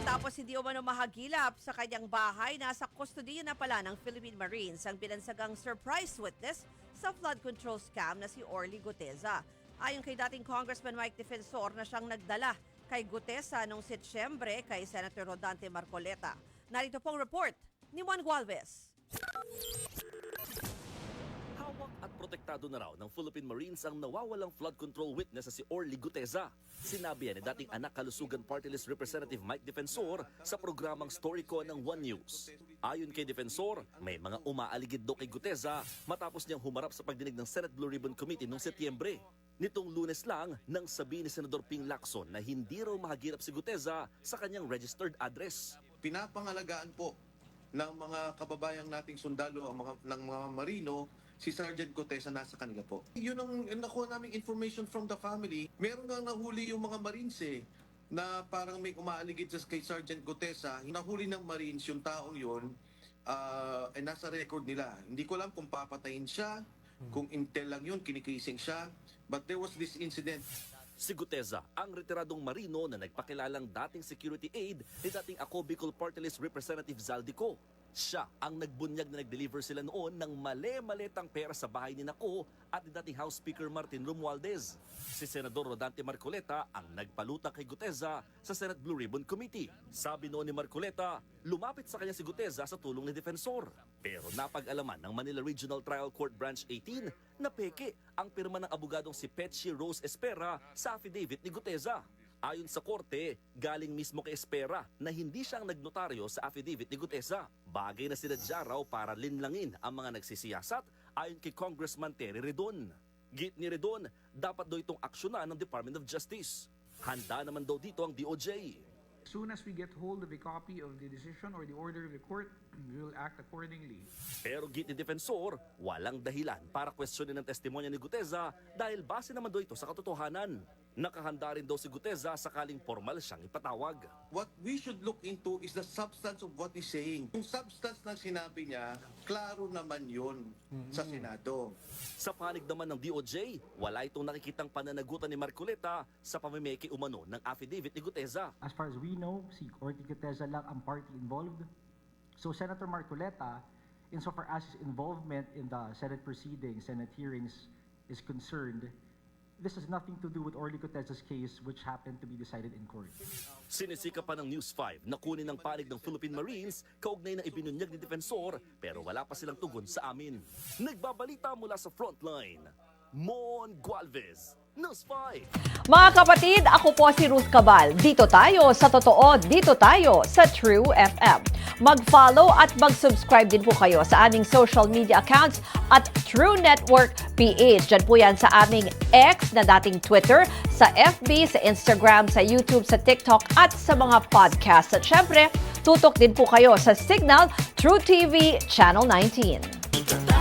Matapos hindi umano mahagilap sa kanyang bahay, nasa kustodiya na pala ng Philippine Marines ang binansagang surprise witness sa flood control scam na si Orly Guteza. Ayon kay dating Congressman Mike Defensor na siyang nagdala kay Guteza noong Setyembre kay Senator Rodante Marcoleta. Narito pong report ni Juan Gualvez. Hawak at protektado na raw ng Philippine Marines ang nawawalang flood control witness na si Orly Guteza. Sinabi yan ni dating anak kalusugan party list Representative Mike Defensor sa programang Storyco ng One News. Ayon kay Defensor, may mga umaaligid daw kay Guteza matapos niyang humarap sa pagdinig ng Senate Blue Ribbon Committee noong Setyembre. Nitong Lunes lang, nang sabihin ni Senador Ping Lacson na hindi raw mahagirap si Guteza sa kanyang registered address. Pinapangalagaan po ng mga kababayang nating sundalo ng mga marino, si Sergeant Guteza nasa kanila po. Yun ang nakuha naming information from the family. Meron nga nahuli yung mga Marines na parang may umaaligid kay Sergeant Guteza. Nahuli ng Marines yung taong yun, nasa record nila. Hindi ko alam kung papatayin siya, kung intel lang yun, kinikising siya. But there was this incident. Si Guteza, ang retiradong marino na nagpakilalang dating security aide ni dating Ako Bicol Party List Representative Zaldico. Siya ang nagbunyag na nag-deliver sila noon ng mali-malitang pera sa bahay ni Nako at ni dating House Speaker Martin Romualdez. Si Senador Rodante Marcoleta ang nagpaluta kay Guteza sa Senate Blue Ribbon Committee. Sabi noon ni Marcoleta, lumapit sa kanya si Guteza sa tulong ni Defensor. Pero napag-alaman ng Manila Regional Trial Court Branch 18 na peke ang pirma ng abogadong si Petchy Rose Espera sa affidavit ni Guteza. Ayon sa korte, galing mismo kay Espera na hindi siyang nagnotaryo sa affidavit ni Guteza. Bagay na sinadya raw para linlangin ang mga nagsisiyasat ayon kay Congressman Terry Redon. Git ni Redon, dapat daw itong aksyonan ng Department of Justice. Handa naman daw dito ang DOJ. As soon as we get hold of a copy of the decision or the order of the court, we will act accordingly. Pero git ni Defensor, walang dahilan para questionin ang testimonya ni Guteza dahil base naman daw ito sa katotohanan. Nakahanda rin daw si Guteza sakaling formal siyang ipatawag. What we should look into is the substance of what he's saying. Yung substance ng sinabi niya, klaro naman yun sa Senado. Sa panig naman ng DOJ, wala itong nakikitang pananagutan ni Marcoleta sa pamimiki umano ng affidavit ni Guteza. As far as we know, si Orly Guteza lang ang party involved. So Senator Marcoleta, insofar as his involvement in the Senate proceedings, Senate hearings is concerned, this has nothing to do with Orly Guteza's case which happened to be decided in court. Sinisika pa ng News 5 na kunin ang panig ng Philippine Marines kaugnay ng ibinunyag ni Defensor pero wala pa silang tugon sa amin. Nagbabalita mula sa frontline, Mon Gualvez, News 5. Mga kapatid, ako po si Ruth Cabal. Dito tayo sa Totoo, dito tayo sa True FM. Mag-follow at mag-subscribe din po kayo sa aming social media accounts at True Network PH. Diyan po yan sa aming X na dating Twitter, sa FB, sa Instagram, sa YouTube, sa TikTok at sa mga podcast. At syempre, tutok din po kayo sa Signal True TV Channel 19.